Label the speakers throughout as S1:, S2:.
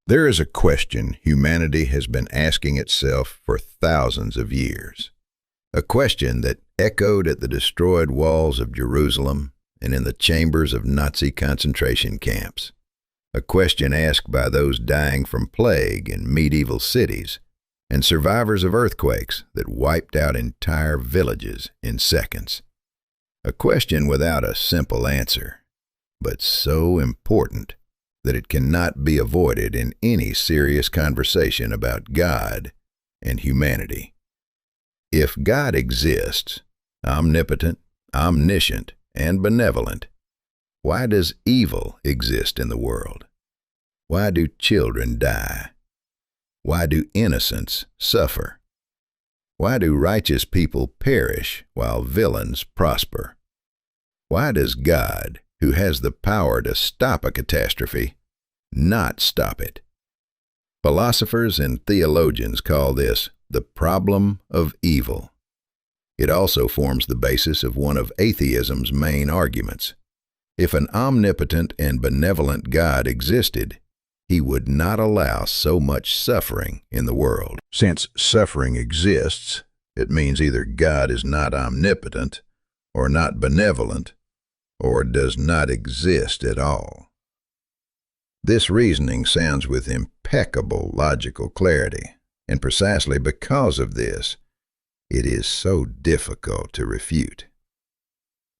S1: There is a question humanity has been asking itself for thousands of years. A question that echoed at the destroyed walls of Jerusalem and in the chambers of Nazi concentration camps. A question asked by those dying from plague in medieval cities and survivors of earthquakes that wiped out entire villages in seconds. A question without a simple answer, but so important that it cannot be avoided in any serious conversation about God and humanity. If God exists, omnipotent, omniscient, and benevolent, why does evil exist in the world? Why do children die? Why do innocents suffer? Why do righteous people perish while villains prosper? Why does God, who has the power to stop a catastrophe, not stop it? Philosophers and theologians call this the problem of evil. It also forms the basis of one of atheism's main arguments. If an omnipotent and benevolent God existed, he would not allow so much suffering in the world. Since suffering exists, it means either God is not omnipotent, or not benevolent, or does not exist at all. This reasoning sounds with impeccable logical clarity, and precisely because of this, it is so difficult to refute.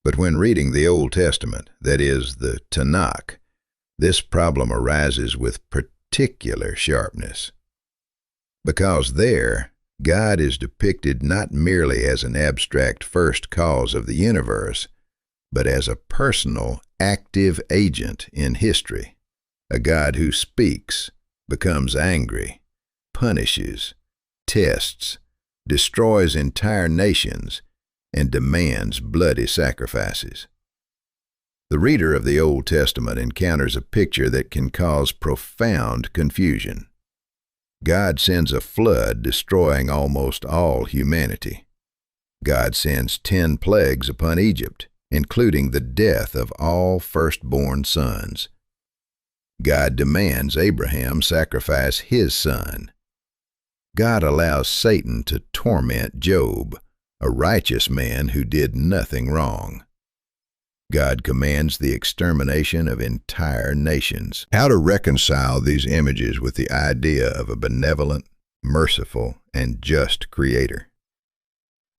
S1: But when reading the Old Testament, that is, the Tanakh, this problem arises with particular sharpness. Because there, God is depicted not merely as an abstract first cause of the universe, but as a personal, active agent in history, a God who speaks, becomes angry, punishes, tests, destroys entire nations, and demands bloody sacrifices. The reader of the Old Testament encounters a picture that can cause profound confusion. God sends a flood destroying almost all humanity. God sends 10 plagues upon Egypt, including the death of all firstborn sons. God demands Abraham sacrifice his son. God allows Satan to torment Job, a righteous man who did nothing wrong. God commands the extermination of entire nations. How to reconcile these images with the idea of a benevolent, merciful, and just Creator?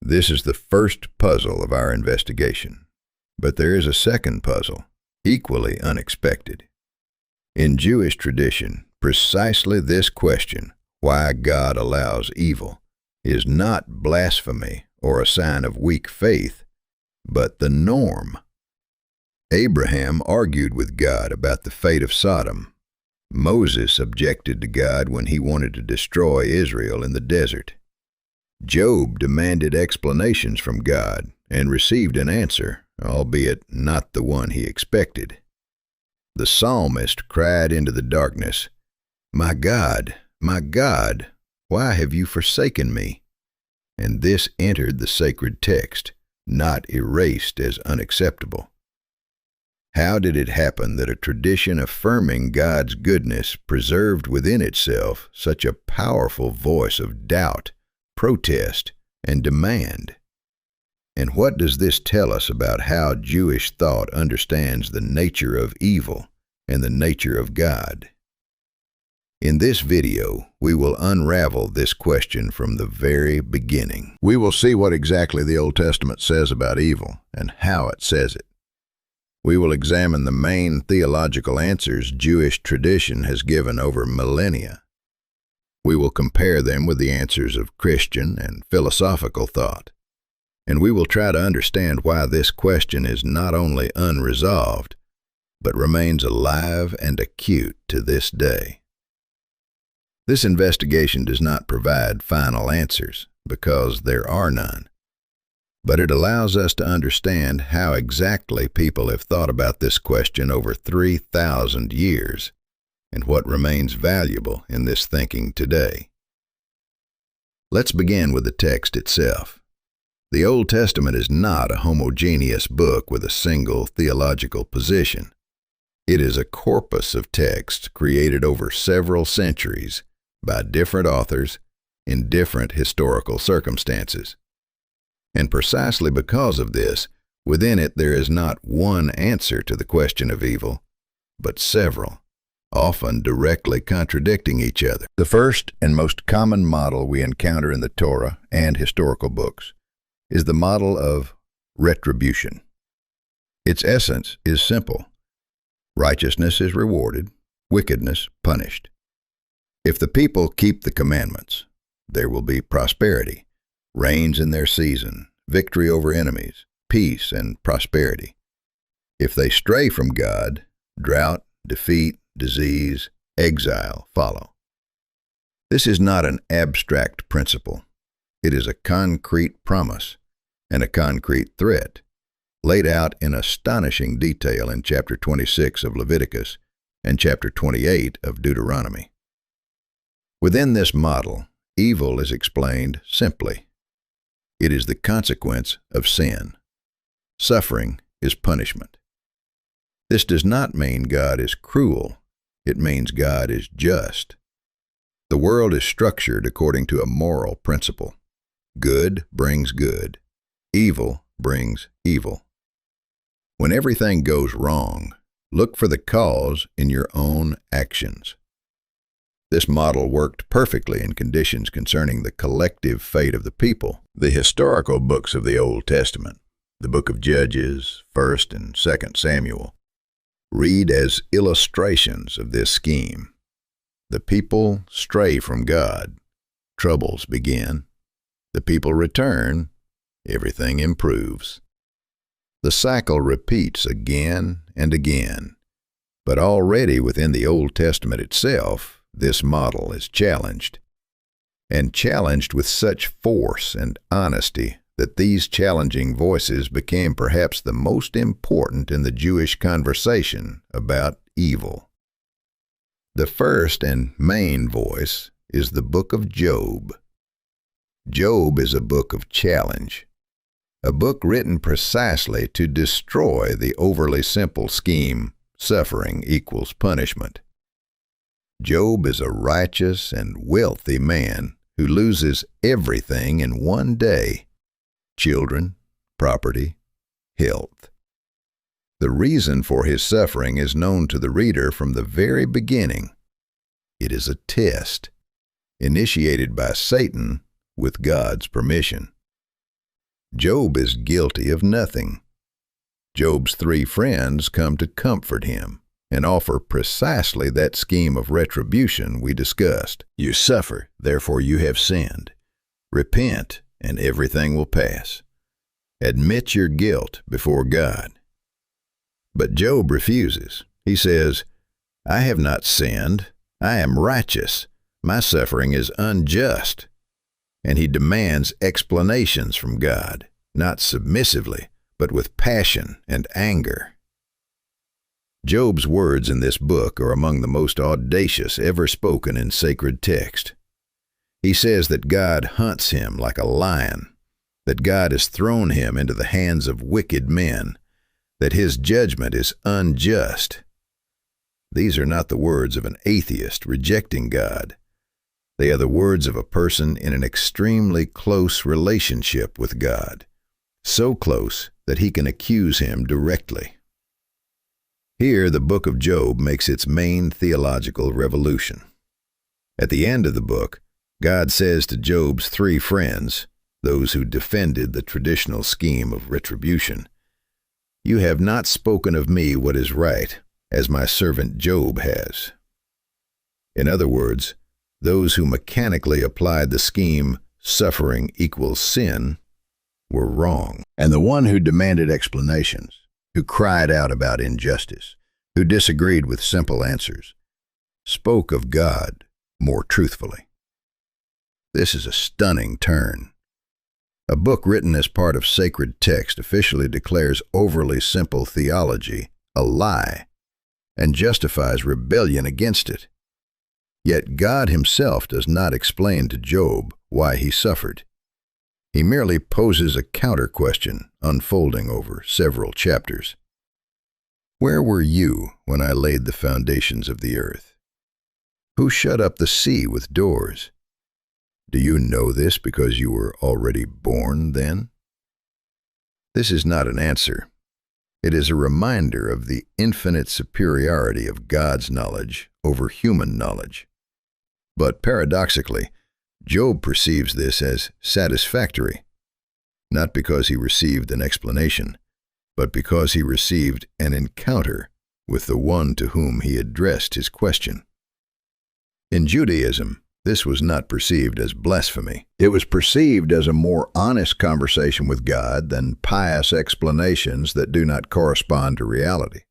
S1: This is the first puzzle of our investigation. But there is a second puzzle, equally unexpected. In Jewish tradition, precisely this question, why God allows evil, is not blasphemy or a sign of weak faith, but the norm. Abraham argued with God about the fate of Sodom. Moses objected to God when he wanted to destroy Israel in the desert. Job demanded explanations from God and received an answer, albeit not the one he expected. The psalmist cried into the darkness, my God, why have you forsaken me?" And this entered the sacred text, not erased as unacceptable. How did it happen that a tradition affirming God's goodness preserved within itself such a powerful voice of doubt, protest, and demand? And what does this tell us about how Jewish thought understands the nature of evil and the nature of God? In this video, we will unravel this question from the very beginning. We will see what exactly the Old Testament says about evil and how it says it. We will examine the main theological answers Jewish tradition has given over millennia. We will compare them with the answers of Christian and philosophical thought. And we will try to understand why this question is not only unresolved, but remains alive and acute to this day. This investigation does not provide final answers, because there are none. But it allows us to understand how exactly people have thought about this question over 3,000 years, and what remains valuable in this thinking today. Let's begin with the text itself. The Old Testament is not a homogeneous book with a single theological position. It is a corpus of texts created over several centuries by different authors in different historical circumstances. And precisely because of this, within it there is not one answer to the question of evil, but several, often directly contradicting each other. The first and most common model we encounter in the Torah and historical books is the model of retribution. Its essence is simple. Righteousness is rewarded, wickedness punished. If the people keep the commandments, there will be prosperity, rains in their season, victory over enemies, peace and prosperity. If they stray from God, drought, defeat, disease, exile follow. This is not an abstract principle. It is a concrete promise and a concrete threat, laid out in astonishing detail in chapter 26 of Leviticus and chapter 28 of Deuteronomy. Within this model, evil is explained simply. It is the consequence of sin. Suffering is punishment. This does not mean God is cruel. It means God is just. The world is structured according to a moral principle. Good brings good. Evil brings evil. When everything goes wrong, look for the cause in your own actions. This model worked perfectly in conditions concerning the collective fate of the people. The historical books of the Old Testament, the book of Judges, 1st and 2nd Samuel, read as illustrations of this scheme. The people stray from God. Troubles begin. The people return. Everything improves. The cycle repeats again and again. But already within the Old Testament itself, this model is challenged. And challenged with such force and honesty that these challenging voices became perhaps the most important in the Jewish conversation about evil. The first and main voice is the book of Job. Job is a book of challenge, a book written precisely to destroy the overly simple scheme, suffering equals punishment. Job is a righteous and wealthy man who loses everything in one day: children, property, health. The reason for his suffering is known to the reader from the very beginning. It is a test, initiated by Satan with God's permission. Job is guilty of nothing. Job's 3 friends come to comfort him and offer precisely that scheme of retribution we discussed. You suffer, therefore you have sinned. Repent, and everything will pass. Admit your guilt before God. But Job refuses. He says, I have not sinned. I am righteous. My suffering is unjust. And he demands explanations from God, not submissively, but with passion and anger. Job's words in this book are among the most audacious ever spoken in sacred text. He says that God hunts him like a lion, that God has thrown him into the hands of wicked men, that his judgment is unjust. These are not the words of an atheist rejecting God. They are the words of a person in an extremely close relationship with God, so close that he can accuse him directly. Here, the book of Job makes its main theological revolution. At the end of the book, God says to Job's 3 friends, those who defended the traditional scheme of retribution, You have not spoken of me what is right, as my servant Job has. In other words, those who mechanically applied the scheme, suffering equals sin, were wrong. And the one who demanded explanations, who cried out about injustice, who disagreed with simple answers, spoke of God more truthfully. This is a stunning turn. A book written as part of sacred text officially declares overly simple theology a lie and justifies rebellion against it. Yet God himself does not explain to Job why he suffered. He merely poses a counter-question unfolding over several chapters. Where were you when I laid the foundations of the earth? Who shut up the sea with doors? Do you know this because you were already born then? This is not an answer. It is a reminder of the infinite superiority of God's knowledge over human knowledge. But paradoxically, Job perceives this as satisfactory, not because he received an explanation, but because he received an encounter with the one to whom he addressed his question. In Judaism, this was not perceived as blasphemy. It was perceived as a more honest conversation with God than pious explanations that do not correspond to reality.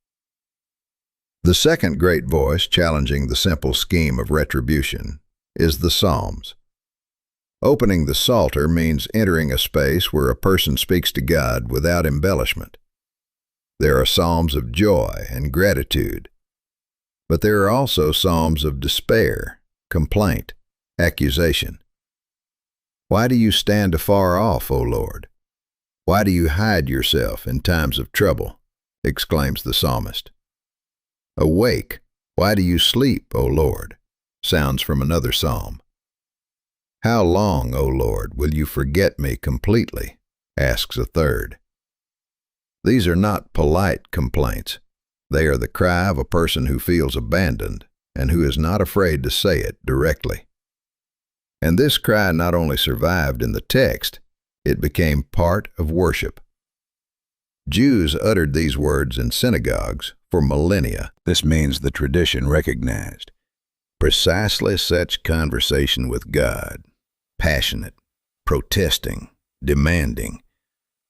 S1: The second great voice challenging the simple scheme of retribution is the Psalms. Opening the Psalter means entering a space where a person speaks to God without embellishment. There are psalms of joy and gratitude, but there are also psalms of despair, complaint, accusation. Why do you stand afar off, O Lord? Why do you hide yourself in times of trouble? Exclaims the psalmist. Awake, why do you sleep, O Lord? Sounds from another psalm. How long, O Lord, will you forget me completely? Asks a third. These are not polite complaints. They are the cry of a person who feels abandoned and who is not afraid to say it directly. And this cry not only survived in the text, it became part of worship. Jews uttered these words in synagogues for millennia. This means the tradition recognized. Precisely such conversation with God, passionate, protesting, demanding,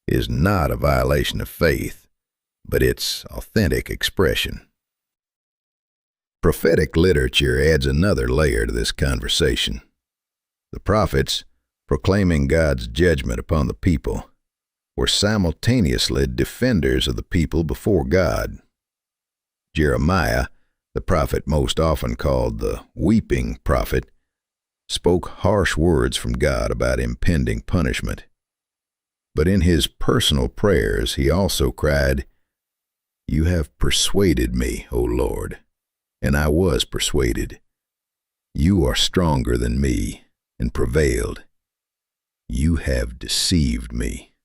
S1: is not a violation of faith, but its authentic expression. Prophetic literature adds another layer to this conversation. The prophets, proclaiming God's judgment upon the people, were simultaneously defenders of the people before God. Jeremiah, the prophet most often called the weeping prophet, spoke harsh words from God about impending punishment. But in his personal prayers, he also cried, "You have persuaded me, O Lord, and I was persuaded. You are stronger than me and prevailed. You have deceived me."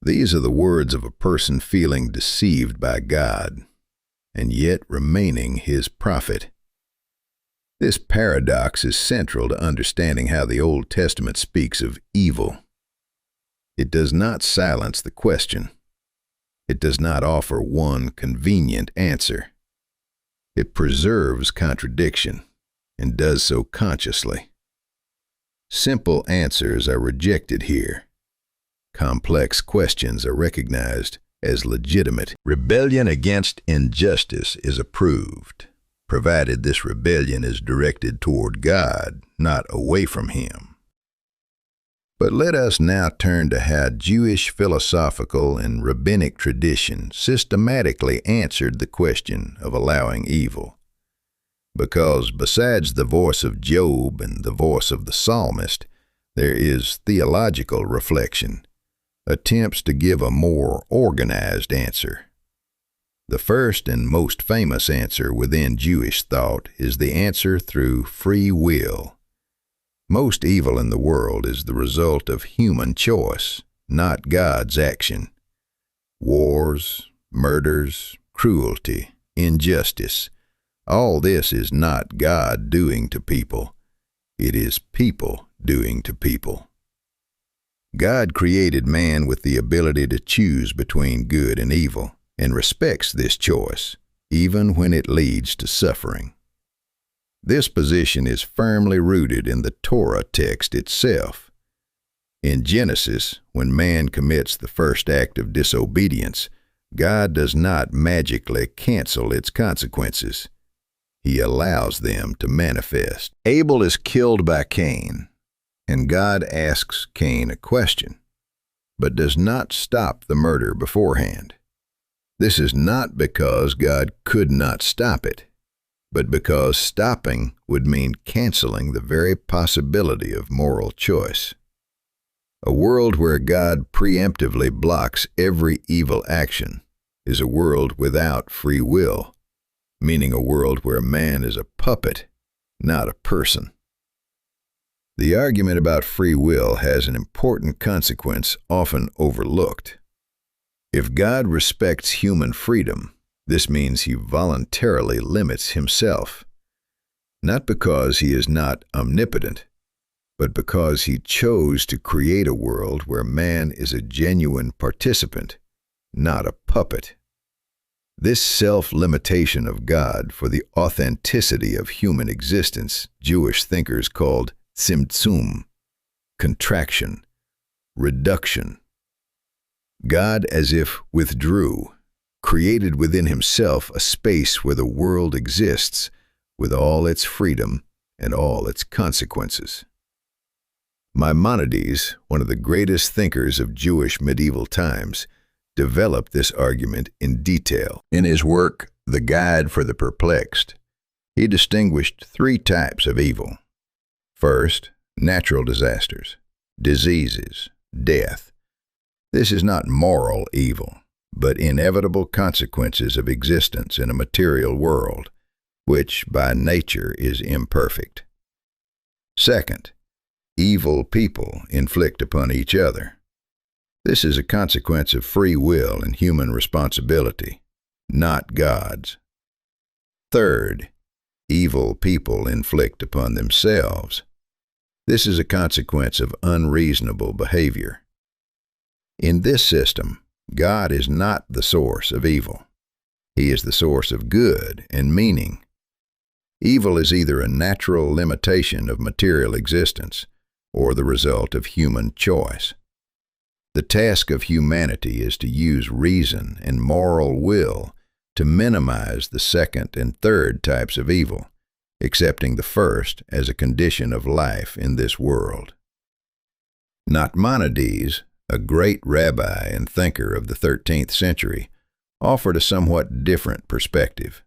S1: These are the words of a person feeling deceived by God, and yet remaining his prophet. This paradox is central to understanding how the Old Testament speaks of evil. It does not silence the question. It does not offer one convenient answer. It preserves contradiction, and does so consciously. Simple answers are rejected here. Complex questions are recognized as legitimate. Rebellion against injustice is approved, provided this rebellion is directed toward God, not away from Him. But let us now turn to how Jewish philosophical and rabbinic tradition systematically answered the question of allowing evil. Because besides the voice of Job and the voice of the psalmist, there is theological reflection, attempts to give a more organized answer. The first and most famous answer within Jewish thought is the answer through free will. Most evil in the world is the result of human choice, not God's action. Wars, murders, cruelty, injustice, all this is not God doing to people. It is people doing to people. God created man with the ability to choose between good and evil, and respects this choice, even when it leads to suffering. This position is firmly rooted in the Torah text itself. In Genesis, when man commits the first act of disobedience, God does not magically cancel its consequences. He allows them to manifest. Abel is killed by Cain, and God asks Cain a question, but does not stop the murder beforehand. This is not because God could not stop it, but because stopping would mean canceling the very possibility of moral choice. A world where God preemptively blocks every evil action is a world without free will, meaning a world where man is a puppet, not a person. The argument about free will has an important consequence often overlooked. If God respects human freedom, this means he voluntarily limits himself, not because he is not omnipotent, but because he chose to create a world where man is a genuine participant, not a puppet. This self-limitation of God for the authenticity of human existence, Jewish thinkers called tzimtzum, contraction, reduction. God as if withdrew, created within himself a space where the world exists with all its freedom and all its consequences. Maimonides, one of the greatest thinkers of Jewish medieval times, developed this argument in detail. In his work, The Guide for the Perplexed, he distinguished 3 types of evil. First, natural disasters, diseases, death. This is not moral evil, but inevitable consequences of existence in a material world, which by nature is imperfect. Second, evil people inflict upon each other. This is a consequence of free will and human responsibility, not God's. Third, evil people inflict upon themselves. This is a consequence of unreasonable behavior. In this system, God is not the source of evil. He is the source of good and meaning. Evil is either a natural limitation of material existence or the result of human choice. The task of humanity is to use reason and moral will to minimize the second and third types of evil, accepting the first as a condition of life in this world. Nachmanides, a great rabbi and thinker of the 13th century, offered a somewhat different perspective.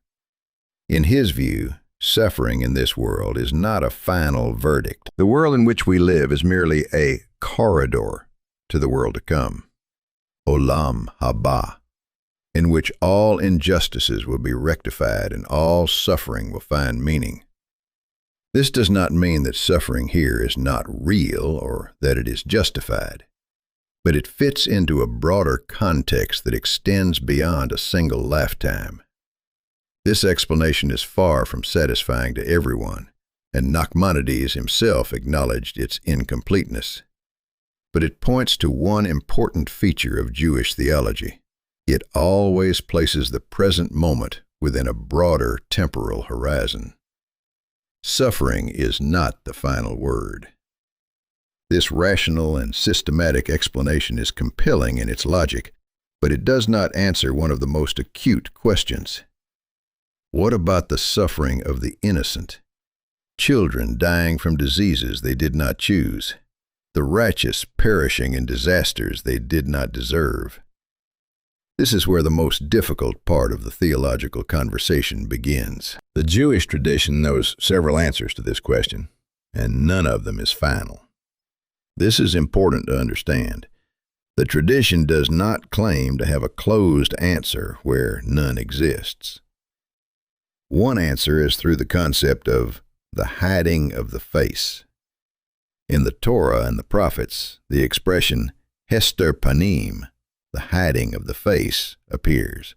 S1: In his view, suffering in this world is not a final verdict. The world in which we live is merely a corridor to the world to come, Olam Haba, in which all injustices will be rectified and all suffering will find meaning. This does not mean that suffering here is not real or that it is justified, but it fits into a broader context that extends beyond a single lifetime. This explanation is far from satisfying to everyone, and Nachmanides himself acknowledged its incompleteness. But it points to one important feature of Jewish theology. It always places the present moment within a broader temporal horizon. Suffering is not the final word. This rational and systematic explanation is compelling in its logic, but it does not answer one of the most acute questions. What about the suffering of the innocent? Children dying from diseases they did not choose. The righteous perishing in disasters they did not deserve. This is where the most difficult part of the theological conversation begins. The Jewish tradition knows several answers to this question, and none of them is final. This is important to understand. The tradition does not claim to have a closed answer where none exists. One answer is through the concept of the hiding of the face. In the Torah and the prophets, the expression hester panim, the hiding of the face, appears.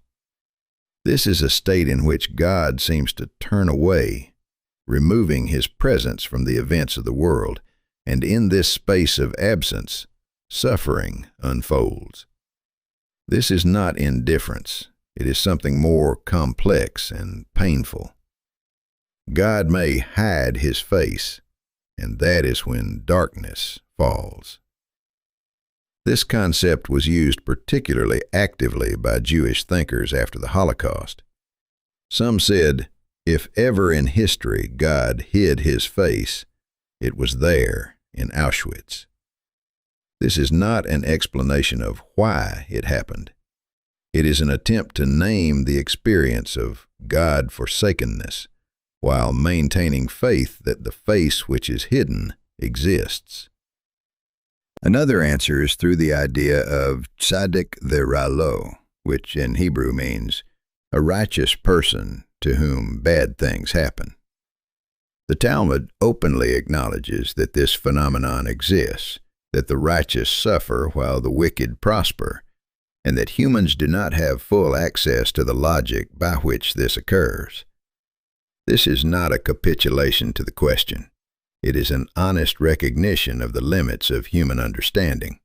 S1: This is a state in which God seems to turn away, removing his presence from the events of the world, and in this space of absence, suffering unfolds. This is not indifference. It is something more complex and painful. God may hide his face, and that is when darkness falls. This concept was used particularly actively by Jewish thinkers after the Holocaust. Some said, if ever in history God hid his face, it was there in Auschwitz. This is not an explanation of why it happened. It is an attempt to name the experience of God-forsakenness, while maintaining faith that the face which is hidden exists. Another answer is through the idea of tzaddik v'ra'lo, which in Hebrew means a righteous person to whom bad things happen. The Talmud openly acknowledges that this phenomenon exists, that the righteous suffer while the wicked prosper, and that humans do not have full access to the logic by which this occurs. This is not a capitulation to the question. It is an honest recognition of the limits of human understanding.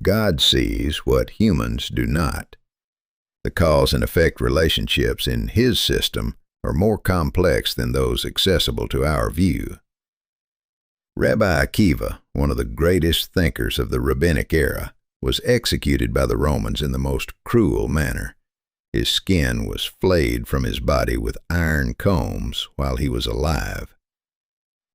S1: God sees what humans do not. The cause and effect relationships in His system are more complex than those accessible to our view. Rabbi Akiva, one of the greatest thinkers of the rabbinic era, was executed by the Romans in the most cruel manner. His skin was flayed from his body with iron combs while he was alive.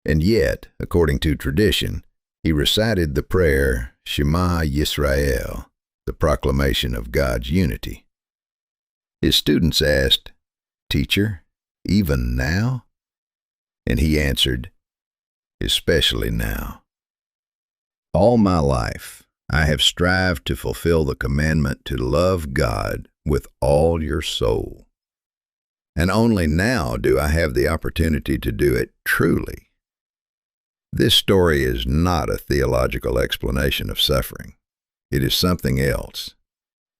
S1: And yet, according to tradition, he recited the prayer Shema Yisrael, the proclamation of God's unity. His students asked, "Teacher, even now?" And he answered, "Especially now. All my life I have strived to fulfill the commandment to love God with all your soul. And only now do I have the opportunity to do it truly." This story is not a theological explanation of suffering. It is something else,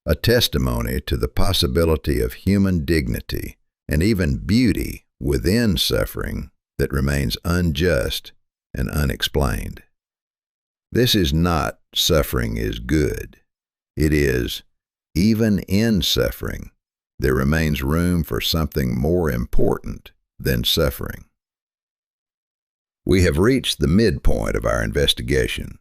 S1: a testimony to the possibility of human dignity and even beauty within suffering that remains unjust and unexplained. This is not suffering is good. It is, even in suffering, there remains room for something more important than suffering. We have reached the midpoint of our investigation.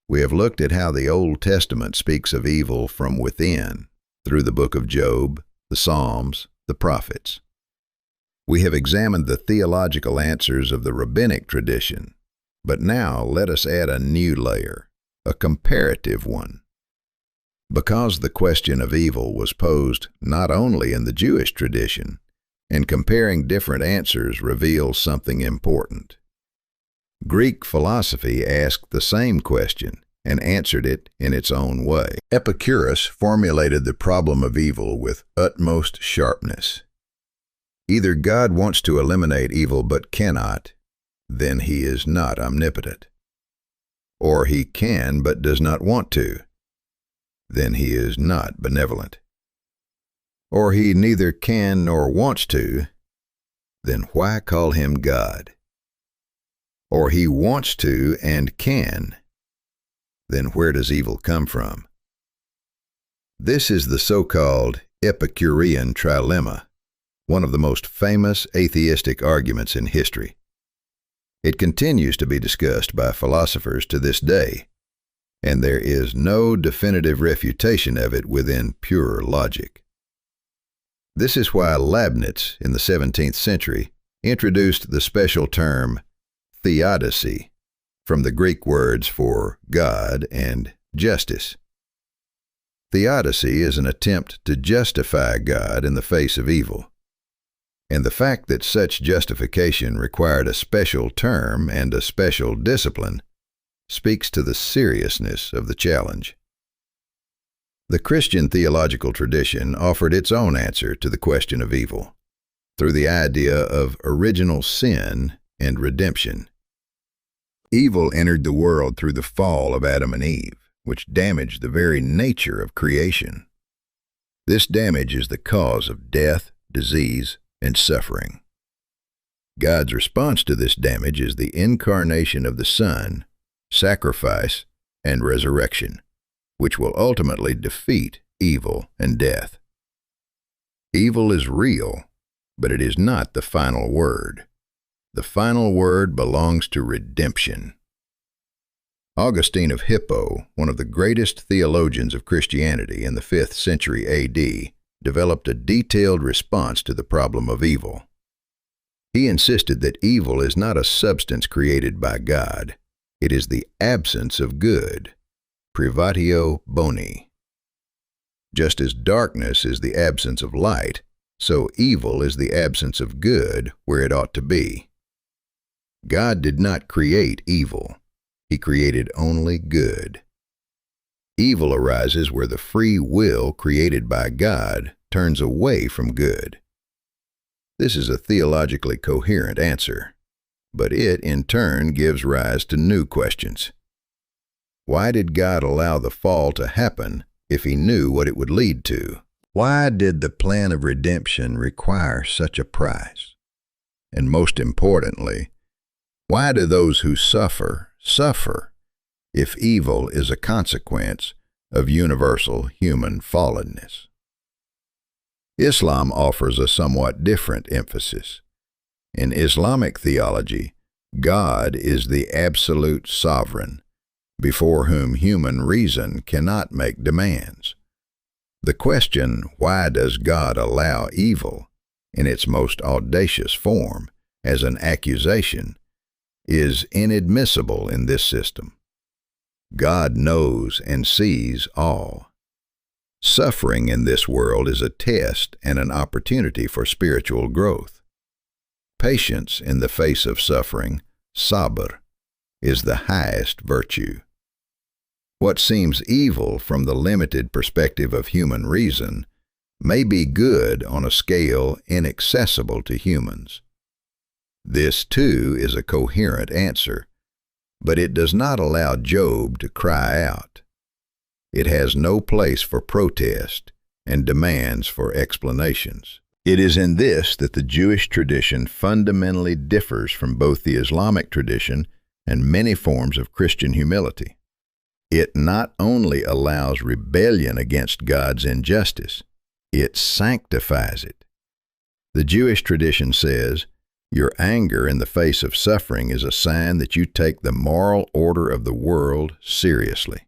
S1: We have looked at how the Old Testament speaks of evil from within, through the book of Job, the Psalms, the prophets. We have examined the theological answers of the rabbinic tradition, but now let us add a new layer, a comparative one. Because the question of evil was posed not only in the Jewish tradition, and comparing different answers reveals something important. Greek philosophy asked the same question and answered it in its own way. Epicurus formulated the problem of evil with utmost sharpness. Either God wants to eliminate evil but cannot, then He is not omnipotent. Or He can but does not want to, then He is not benevolent. Or He neither can nor wants to, then why call Him God? Or He wants to and can, then where does evil come from? This is the so-called Epicurean trilemma, one of the most famous atheistic arguments in history. It continues to be discussed by philosophers to this day, and there is no definitive refutation of it within pure logic. This is why Leibniz, in the 17th century, introduced the special term theodicy, from the Greek words for God and justice. Theodicy is an attempt to justify God in the face of evil, and the fact that such justification required a special term and a special discipline speaks to the seriousness of the challenge. The Christian theological tradition offered its own answer to the question of evil, through the idea of original sin and redemption. Evil entered the world through the fall of Adam and Eve, which damaged the very nature of creation. This damage is the cause of death, disease, and suffering. God's response to this damage is the incarnation of the Son, sacrifice, and resurrection, which will ultimately defeat evil and death. Evil is real, but it is not the final word. The final word belongs to redemption. Augustine of Hippo, one of the greatest theologians of Christianity in the 5th century A.D., developed a detailed response to the problem of evil. He insisted that evil is not a substance created by God. It is the absence of good, privatio boni. Just as darkness is the absence of light, so evil is the absence of good where it ought to be. God did not create evil. He created only good. Evil arises where the free will created by God turns away from good. This is a theologically coherent answer, but it in turn gives rise to new questions. Why did God allow the fall to happen if he knew what it would lead to? Why did the plan of redemption require such a price? And most importantly, why do those who suffer if evil is a consequence of universal human fallenness? Islam offers a somewhat different emphasis. In Islamic theology, God is the absolute sovereign, before whom human reason cannot make demands. The question, why does God allow evil, in its most audacious form, as an accusation, is inadmissible in this system. God knows and sees all. Suffering in this world is a test and an opportunity for spiritual growth. Patience in the face of suffering, sabr, is the highest virtue. What seems evil from the limited perspective of human reason may be good on a scale inaccessible to humans. This, too, is a coherent answer, but it does not allow Job to cry out. It has no place for protest and demands for explanations. It is in this that the Jewish tradition fundamentally differs from both the Islamic tradition and many forms of Christian humility. It not only allows rebellion against God's injustice, it sanctifies it. The Jewish tradition says, your anger in the face of suffering is a sign that you take the moral order of the world seriously.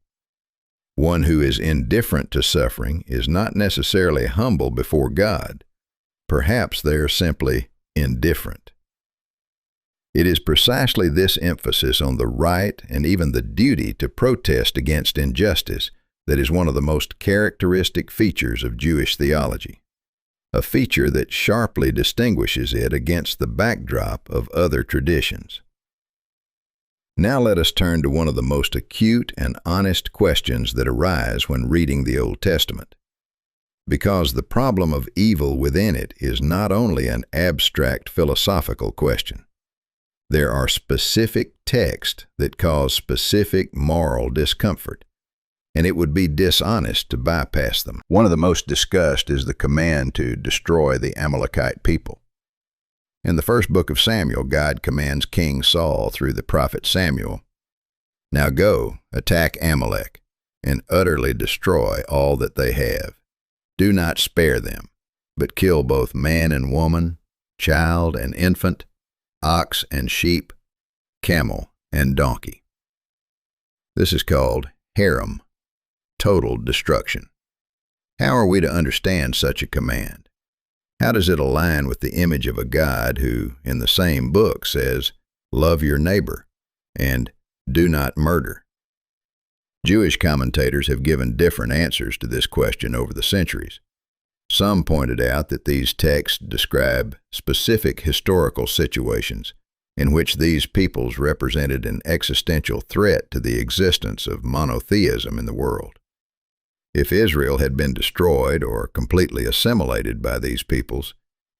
S1: One who is indifferent to suffering is not necessarily humble before God. Perhaps they are simply indifferent. It is precisely this emphasis on the right and even the duty to protest against injustice that is one of the most characteristic features of Jewish theology, a feature that sharply distinguishes it against the backdrop of other traditions. Now let us turn to one of the most acute and honest questions that arise when reading the Old Testament, because the problem of evil within it is not only an abstract philosophical question. There are specific texts that cause specific moral discomfort, and it would be dishonest to bypass them. One of the most discussed is the command to destroy the Amalekite people. In the first book of Samuel, God commands King Saul through the prophet Samuel, "Now go, attack Amalek, and utterly destroy all that they have. Do not spare them, but kill both man and woman, child and infant, ox and sheep, camel and donkey." This is called herem, total destruction. How are we to understand such a command? How does it align with the image of a God who, in the same book, says, "Love your neighbor," and "Do not murder"? Jewish commentators have given different answers to this question over the centuries. Some pointed out that these texts describe specific historical situations in which these peoples represented an existential threat to the existence of monotheism in the world. If Israel had been destroyed or completely assimilated by these peoples,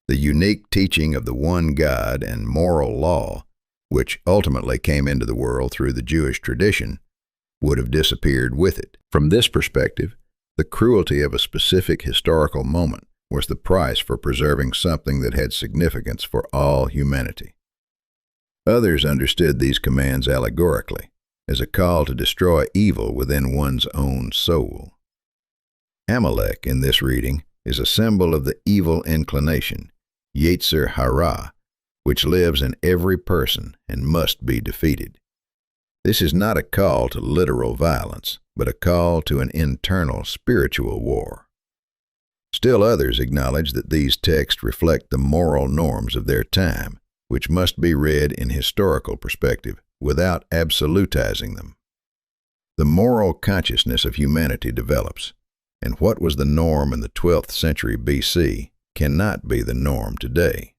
S1: the unique teaching of the one God and moral law, which ultimately came into the world through the Jewish tradition, would have disappeared with it. From this perspective, the cruelty of a specific historical moment was the price for preserving something that had significance for all humanity. Others understood these commands allegorically, as a call to destroy evil within one's own soul. Amalek, in this reading, is a symbol of the evil inclination, Yetzer Hara, which lives in every person and must be defeated. This is not a call to literal violence, but a call to an internal spiritual war. Still others acknowledge that these texts reflect the moral norms of their time, which must be read in historical perspective without absolutizing them. The moral consciousness of humanity develops, and what was the norm in the 12th century BC cannot be the norm today.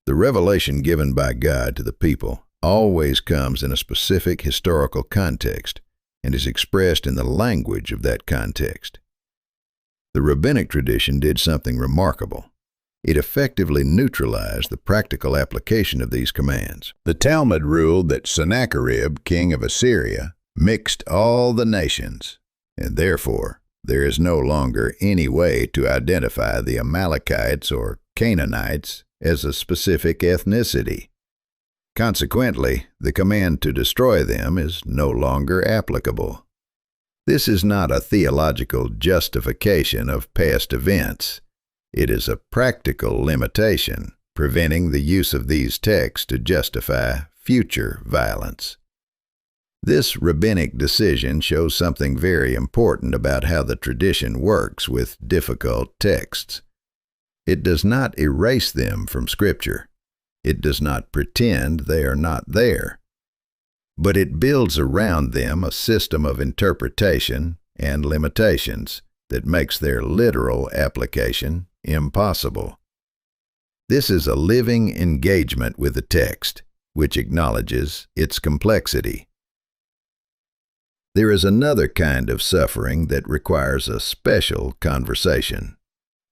S1: The revelation given by God to the people always comes in a specific historical context and is expressed in the language of that context. The rabbinic tradition did something remarkable. It effectively neutralized the practical application of these commands. The Talmud ruled that Sennacherib, king of Assyria, mixed all the nations, and therefore there is no longer any way to identify the Amalekites or Canaanites as a specific ethnicity. Consequently, the command to destroy them is no longer applicable. This is not a theological justification of past events. It is a practical limitation, preventing the use of these texts to justify future violence. This rabbinic decision shows something very important about how the tradition works with difficult texts. It does not erase them from Scripture. It does not pretend they are not there. But it builds around them a system of interpretation and limitations that makes their literal application impossible. This is a living engagement with the text, which acknowledges its complexity. There is another kind of suffering that requires a special conversation: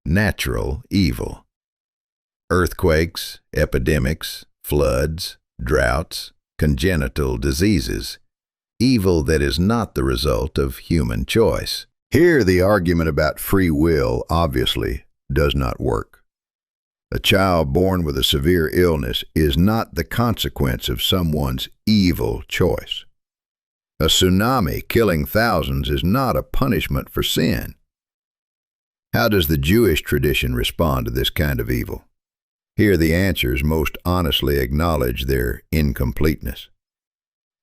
S1: natural evil. Earthquakes, epidemics, floods, droughts, congenital diseases, evil that is not the result of human choice. Here, the argument about free will obviously does not work. A child born with a severe illness is not the consequence of someone's evil choice. A tsunami killing thousands is not a punishment for sin. How does the Jewish tradition respond to this kind of evil? Here the answers most honestly acknowledge their incompleteness.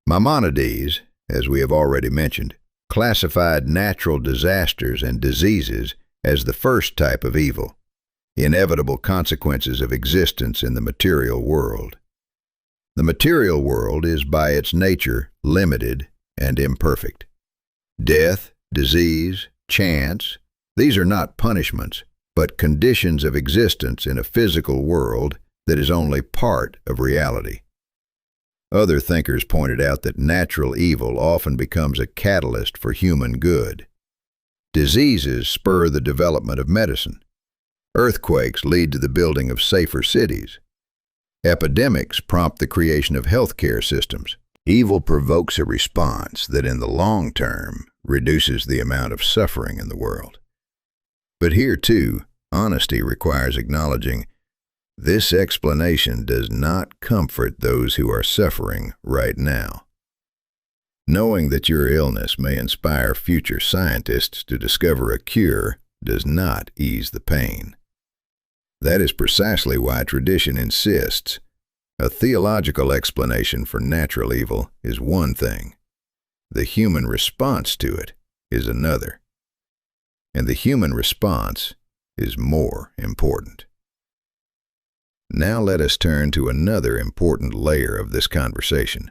S1: Maimonides, as we have already mentioned, classified natural disasters and diseases as the first type of evil, inevitable consequences of existence in the material world. The material world is by its nature limited and imperfect. Death, disease, chance, these are not punishments, but conditions of existence in a physical world that is only part of reality. Other thinkers pointed out that natural evil often becomes a catalyst for human good. Diseases spur the development of medicine. Earthquakes lead to the building of safer cities. Epidemics prompt the creation of healthcare systems. Evil provokes a response that in the long term reduces the amount of suffering in the world. But here, too, honesty requires acknowledging this explanation does not comfort those who are suffering right now. Knowing that your illness may inspire future scientists to discover a cure does not ease the pain. That is precisely why tradition insists a theological explanation for natural evil is one thing. The human response to it is another. And the human response is more important. Now let us turn to another important layer of this conversation,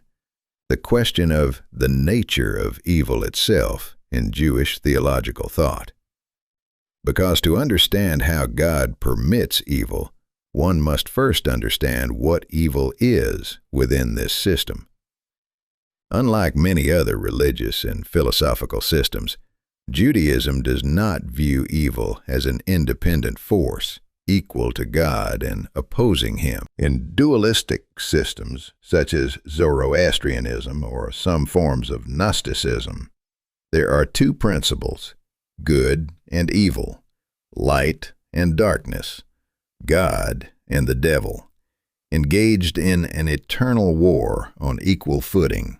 S1: the question of the nature of evil itself in Jewish theological thought. Because to understand how God permits evil, one must first understand what evil is within this system. Unlike many other religious and philosophical systems, Judaism does not view evil as an independent force, equal to God and opposing Him. In dualistic systems, such as Zoroastrianism or some forms of Gnosticism, there are two principles: good and evil, light and darkness, God and the devil, engaged in an eternal war on equal footing.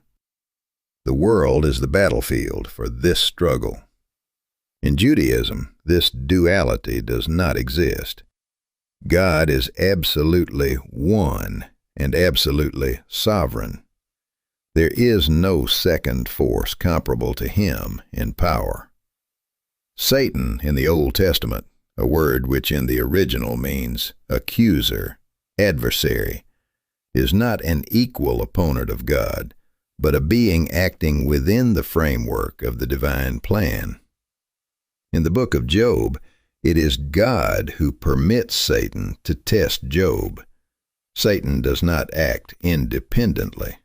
S1: The world is the battlefield for this struggle. In Judaism, this duality does not exist. God is absolutely one and absolutely sovereign. There is no second force comparable to Him in power. Satan in the Old Testament, a word which in the original means accuser, adversary, is not an equal opponent of God, but a being acting within the framework of the divine plan. In the book of Job, it is God who permits Satan to test Job. Satan does not act independently.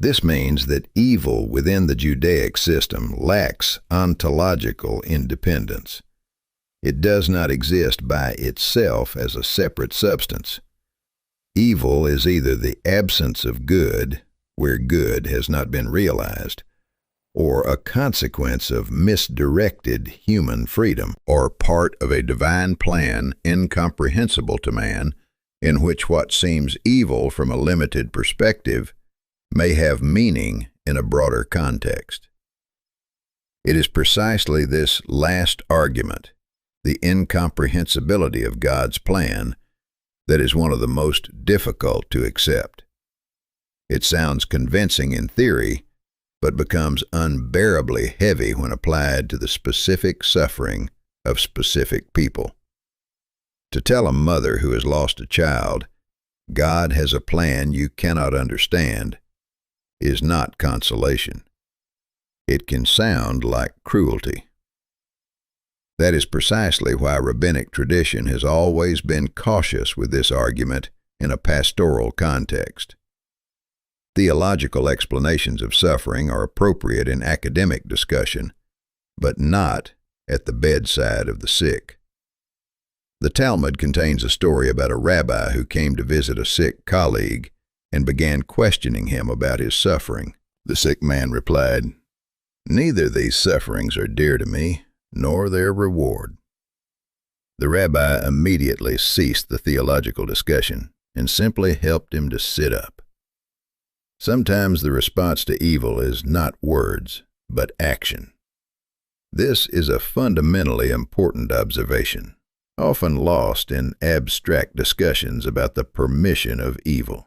S1: This means that evil within the Judaic system lacks ontological independence. It does not exist by itself as a separate substance. Evil is either the absence of good, where good has not been realized, or a consequence of misdirected human freedom, or part of a divine plan incomprehensible to man, in which what seems evil from a limited perspective may have meaning in a broader context. It is precisely this last argument, the incomprehensibility of God's plan, that is one of the most difficult to accept. It sounds convincing in theory, but becomes unbearably heavy when applied to the specific suffering of specific people. To tell a mother who has lost a child, God has a plan you cannot understand, is not consolation. It can sound like cruelty. That is precisely why rabbinic tradition has always been cautious with this argument in a pastoral context. Theological explanations of suffering are appropriate in academic discussion, but not at the bedside of the sick. The Talmud contains a story about a rabbi who came to visit a sick colleague and began questioning him about his suffering. The sick man replied, "Neither these sufferings are dear to me, nor their reward." The rabbi immediately ceased the theological discussion and simply helped him to sit up. Sometimes the response to evil is not words, but action. This is a fundamentally important observation, often lost in abstract discussions about the permission of evil.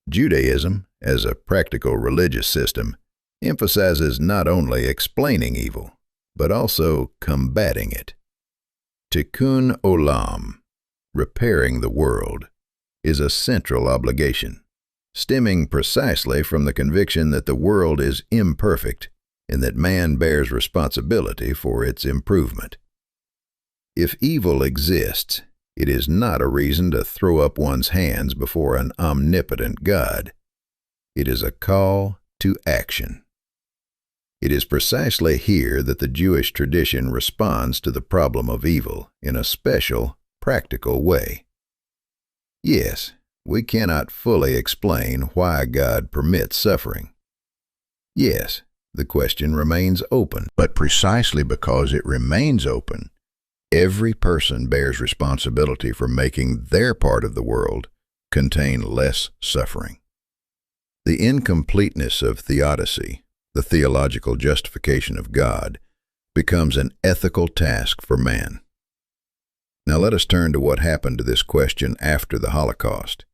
S1: Judaism, as a practical religious system, emphasizes not only explaining evil, but also combating it. Tikkun olam, repairing the world, is a central obligation, stemming precisely from the conviction that the world is imperfect and that man bears responsibility for its improvement. If evil exists, it is not a reason to throw up one's hands before an omnipotent God. It is a call to action. It is precisely here that the Jewish tradition responds to the problem of evil in a special, practical way. Yes, we cannot fully explain why God permits suffering. Yes, the question remains open, but precisely because it remains open, every person bears responsibility for making their part of the world contain less suffering. The incompleteness of theodicy, the theological justification of God, becomes an ethical task for man. Now let us turn to what happened to this question after the Holocaust,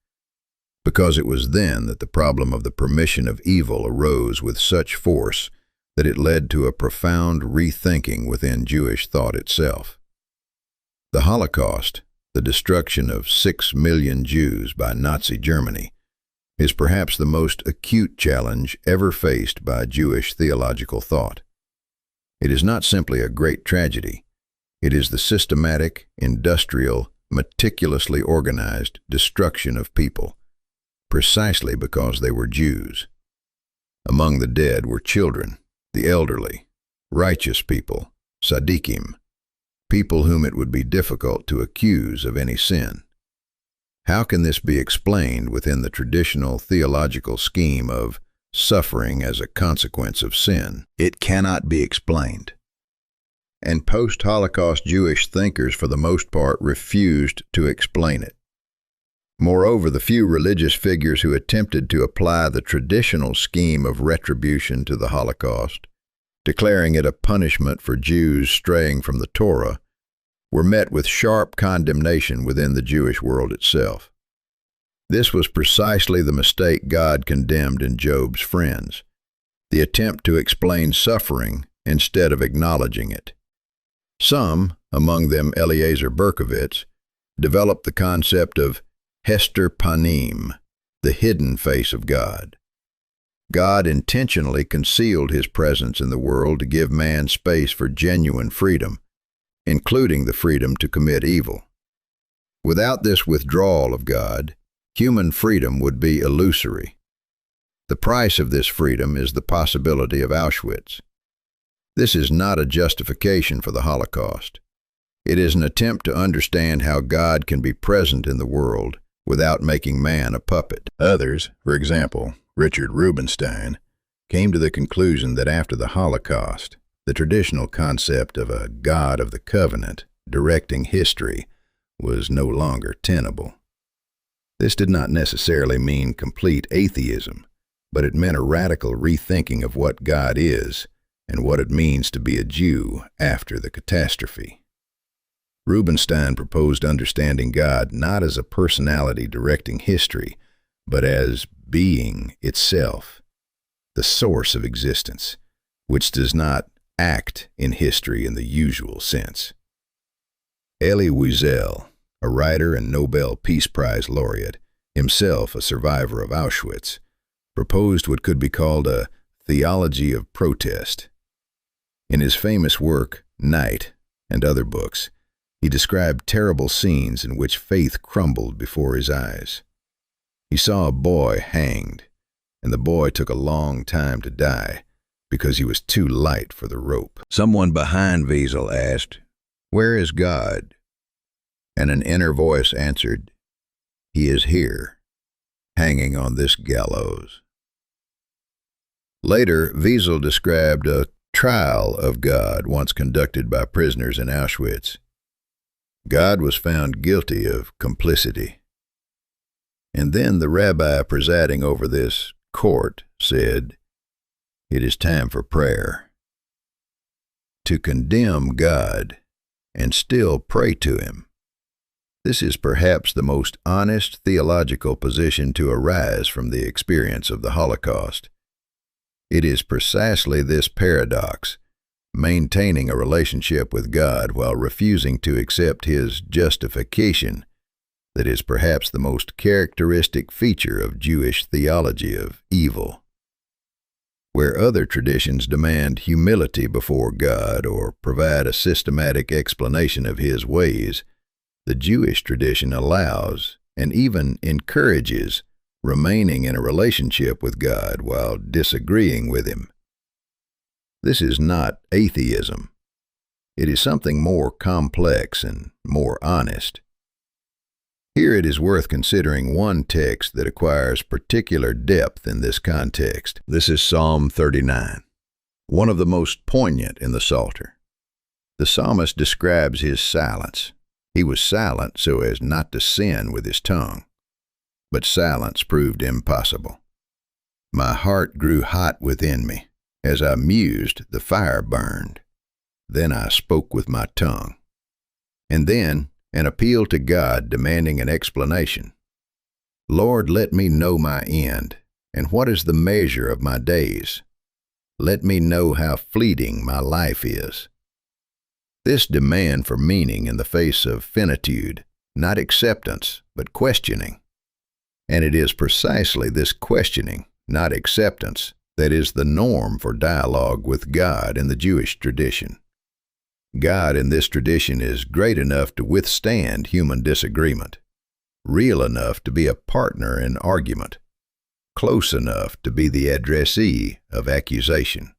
S1: because it was then that the problem of the permission of evil arose with such force that it led to a profound rethinking within Jewish thought itself. The Holocaust, the destruction of 6 million Jews by Nazi Germany, is perhaps the most acute challenge ever faced by Jewish theological thought. It is not simply a great tragedy. It is the systematic, industrial, meticulously organized destruction of people, precisely because they were Jews. Among the dead were children, the elderly, righteous people, tzaddikim, people whom it would be difficult to accuse of any sin. How can this be explained within the traditional theological scheme of suffering as a consequence of sin? It cannot be explained. And post-Holocaust Jewish thinkers, for the most part, refused to explain it. Moreover, the few religious figures who attempted to apply the traditional scheme of retribution to the Holocaust, declaring it a punishment for Jews straying from the Torah, were met with sharp condemnation within the Jewish world itself. This was precisely the mistake God condemned in Job's friends, the attempt to explain suffering instead of acknowledging it. Some, among them Eliezer Berkovitz, developed the concept of Hester Panim, the hidden face of God. God intentionally concealed his presence in the world to give man space for genuine freedom, including the freedom to commit evil. Without this withdrawal of God, human freedom would be illusory. The price of this freedom is the possibility of Auschwitz. This is not a justification for the Holocaust. It is an attempt to understand how God can be present in the world without making man a puppet. Others, for example, Richard Rubinstein, came to the conclusion that after the Holocaust, the traditional concept of a God of the covenant directing history was no longer tenable. This did not necessarily mean complete atheism, but it meant a radical rethinking of what God is and what it means to be a Jew after the catastrophe. Rubinstein proposed understanding God not as a personality directing history, but as being itself, the source of existence, which does not act in history in the usual sense. Elie Wiesel, a writer and Nobel Peace Prize laureate, himself a survivor of Auschwitz, proposed what could be called a theology of protest. In his famous work, Night, and other books, he described terrible scenes in which faith crumbled before his eyes. He saw a boy hanged, and the boy took a long time to die because he was too light for the rope. Someone behind Wiesel asked, "Where is God?" And an inner voice answered, "He is here, hanging on this gallows." Later, Wiesel described a trial of God once conducted by prisoners in Auschwitz. God was found guilty of complicity. And then the rabbi presiding over this court said, "It is time for prayer." To condemn God and still pray to him. This is perhaps the most honest theological position to arise from the experience of the Holocaust. It is precisely this paradox, maintaining a relationship with God while refusing to accept his justification, that is perhaps the most characteristic feature of Jewish theology of evil. Where other traditions demand humility before God or provide a systematic explanation of his ways, the Jewish tradition allows and even encourages remaining in a relationship with God while disagreeing with him. This is not atheism. It is something more complex and more honest. Here it is worth considering one text that acquires particular depth in this context. This is Psalm 39, one of the most poignant in the Psalter. The psalmist describes his silence. He was silent so as not to sin with his tongue. But silence proved impossible. My heart grew hot within me. As I mused, the fire burned. Then I spoke with my tongue. And then an appeal to God demanding an explanation. Lord, let me know my end, and what is the measure of my days. Let me know how fleeting my life is. This demand for meaning in the face of finitude, not acceptance, but questioning. And it is precisely this questioning, not acceptance, that is the norm for dialogue with God in the Jewish tradition. God in this tradition is great enough to withstand human disagreement, real enough to be a partner in argument, close enough to be the addressee of accusation.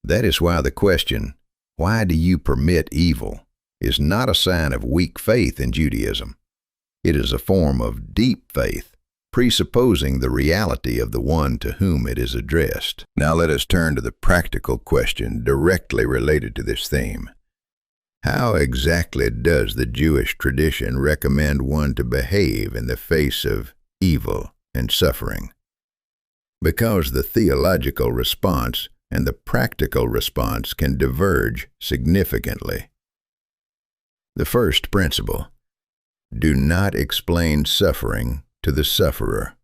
S1: That is why the question, "Why do you permit evil?" is not a sign of weak faith in Judaism. It is a form of deep faith, presupposing the reality of the one to whom it is addressed. Now let us turn to the practical question directly related to this theme. How exactly does the Jewish tradition recommend one to behave in the face of evil and suffering? Because the theological response and the practical response can diverge significantly. The first principle: do not explain suffering to the sufferer.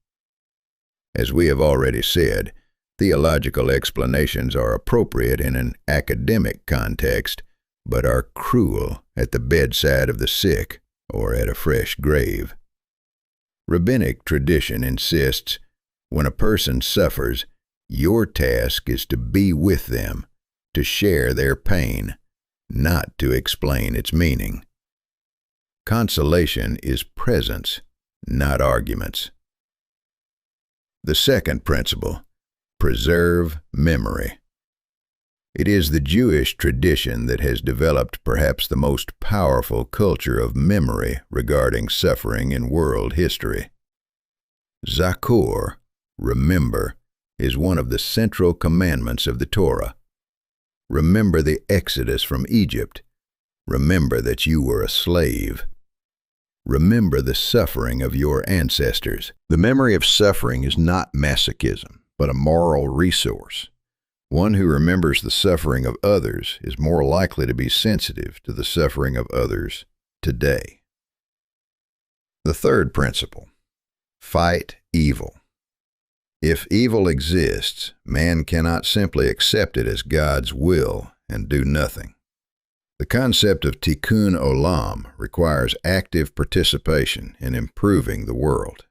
S1: As we have already said, theological explanations are appropriate in an academic context, but are cruel at the bedside of the sick or at a fresh grave. Rabbinic tradition insists, when a person suffers, your task is to be with them, to share their pain, not to explain its meaning. Consolation is presence, not arguments. The second principle: preserve memory. It is the Jewish tradition that has developed perhaps the most powerful culture of memory regarding suffering in world history. Zakor, remember, is one of the central commandments of the Torah. Remember the exodus from Egypt. Remember that you were a slave. Remember the suffering of your ancestors. The memory of suffering is not masochism, but a moral resource. One who remembers the suffering of others is more likely to be sensitive to the suffering of others today. The third principle: fight evil. If evil exists, man cannot simply accept it as God's will and do nothing. The concept of tikkun olam requires active participation in improving the world.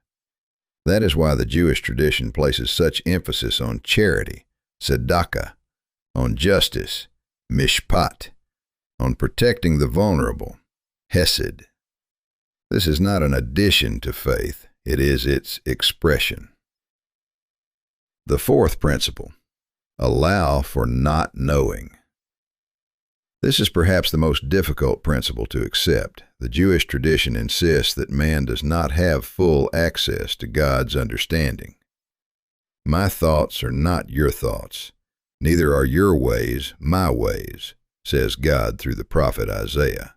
S1: That is why the Jewish tradition places such emphasis on charity, tzedakah, on justice, mishpat, on protecting the vulnerable, hesed. This is not an addition to faith, it is its expression. The fourth principle: allow for not knowing. This is perhaps the most difficult principle to accept. The Jewish tradition insists that man does not have full access to God's understanding. My thoughts are not your thoughts, neither are your ways my ways, says God through the prophet Isaiah.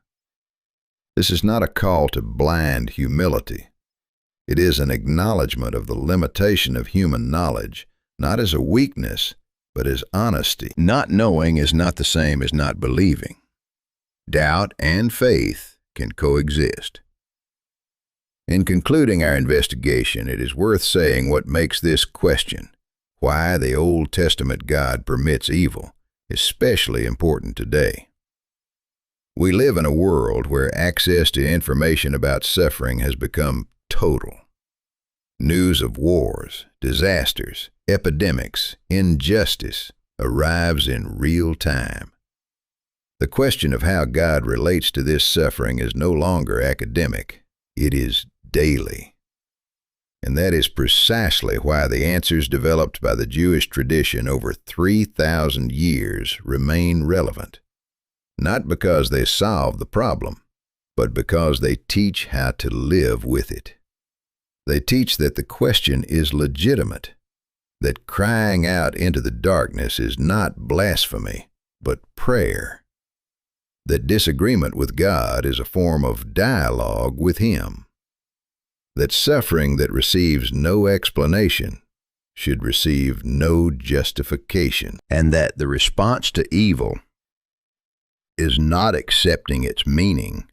S1: This is not a call to blind humility. It is an acknowledgement of the limitation of human knowledge, not as a weakness, but as honesty. Not knowing is not the same as not believing. Doubt and faith can coexist. In concluding our investigation, it is worth saying what makes this question, why the Old Testament God permits evil, especially important today. We live in a world where access to information about suffering has become total. News of wars, disasters, epidemics, injustice arrives in real time. The question of how God relates to this suffering is no longer academic. It is daily. And that is precisely why the answers developed by the Jewish tradition over 3,000 years remain relevant. Not because they solve the problem, but because they teach how to live with it. They teach that the question is legitimate, that crying out into the darkness is not blasphemy, but prayer, that disagreement with God is a form of dialogue with Him, that suffering that receives no explanation should receive no justification, and that the response to evil is not accepting its meaning,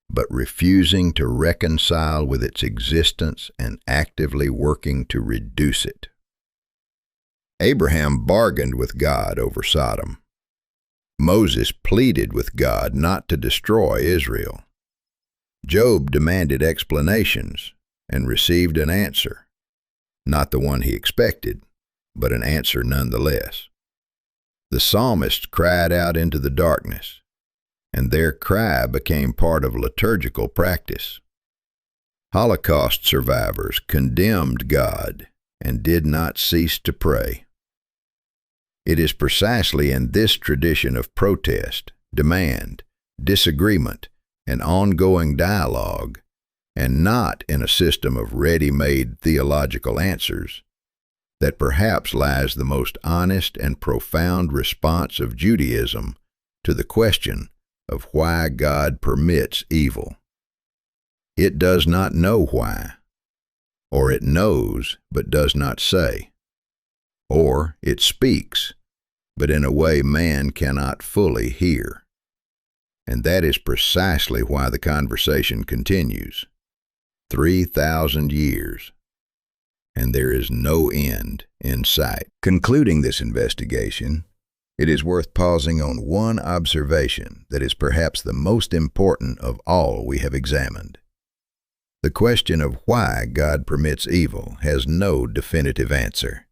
S1: but refusing to reconcile with its existence and actively working to reduce it. Abraham bargained with God over Sodom. Moses pleaded with God not to destroy Israel. Job demanded explanations and received an answer, not the one he expected, but an answer nonetheless. The psalmist cried out into the darkness, and their cry became part of liturgical practice. Holocaust survivors condemned God and did not cease to pray. It is precisely in this tradition of protest, demand, disagreement, and ongoing dialogue, and not in a system of ready-made theological answers, that perhaps lies the most honest and profound response of Judaism to the question of why God permits evil. It does not know why, or it knows but does not say, or it speaks, but in a way man cannot fully hear. And that is precisely why the conversation continues. 3,000 years, and there is no end in sight. Concluding this investigation, it is worth pausing on one observation that is perhaps the most important of all we have examined. The question of why God permits evil has no definitive answer,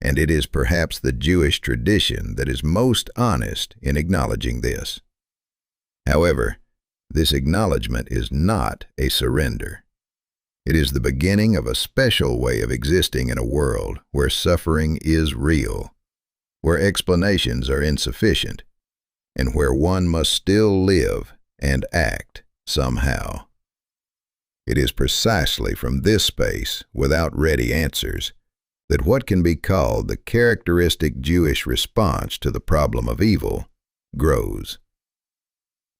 S1: and it is perhaps the Jewish tradition that is most honest in acknowledging this. However, this acknowledgement is not a surrender. It is the beginning of a special way of existing in a world where suffering is real, where explanations are insufficient, and where one must still live and act somehow. It is precisely from this space, without ready answers, that what can be called the characteristic Jewish response to the problem of evil grows.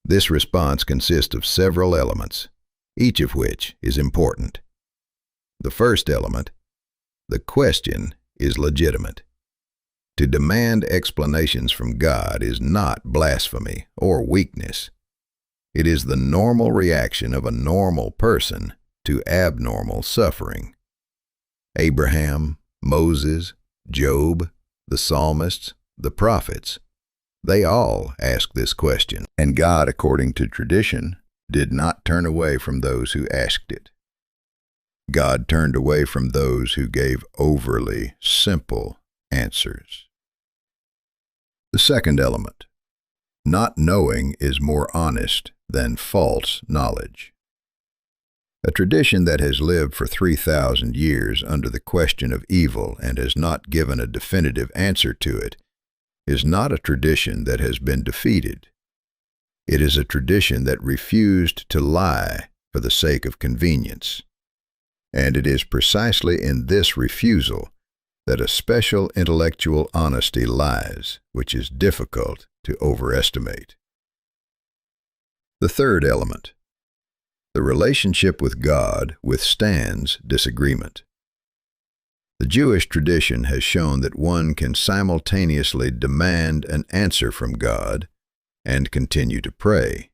S1: This response consists of several elements, each of which is important. The first element, the question, is legitimate. To demand explanations from God is not blasphemy or weakness. It is the normal reaction of a normal person to abnormal suffering. Abraham, Moses, Job, the psalmists, the prophets, they all asked this question, and God, according to tradition, did not turn away from those who asked it. God turned away from those who gave overly simple answers. The second element, not knowing is more honest than false knowledge. A tradition that has lived for 3,000 years under the question of evil and has not given a definitive answer to it is not a tradition that has been defeated. It is a tradition that refused to lie for the sake of convenience. And it is precisely in this refusal that a special intellectual honesty lies, which is difficult to overestimate. The third element, the relationship with God withstands disagreement. The Jewish tradition has shown that one can simultaneously demand an answer from God and continue to pray,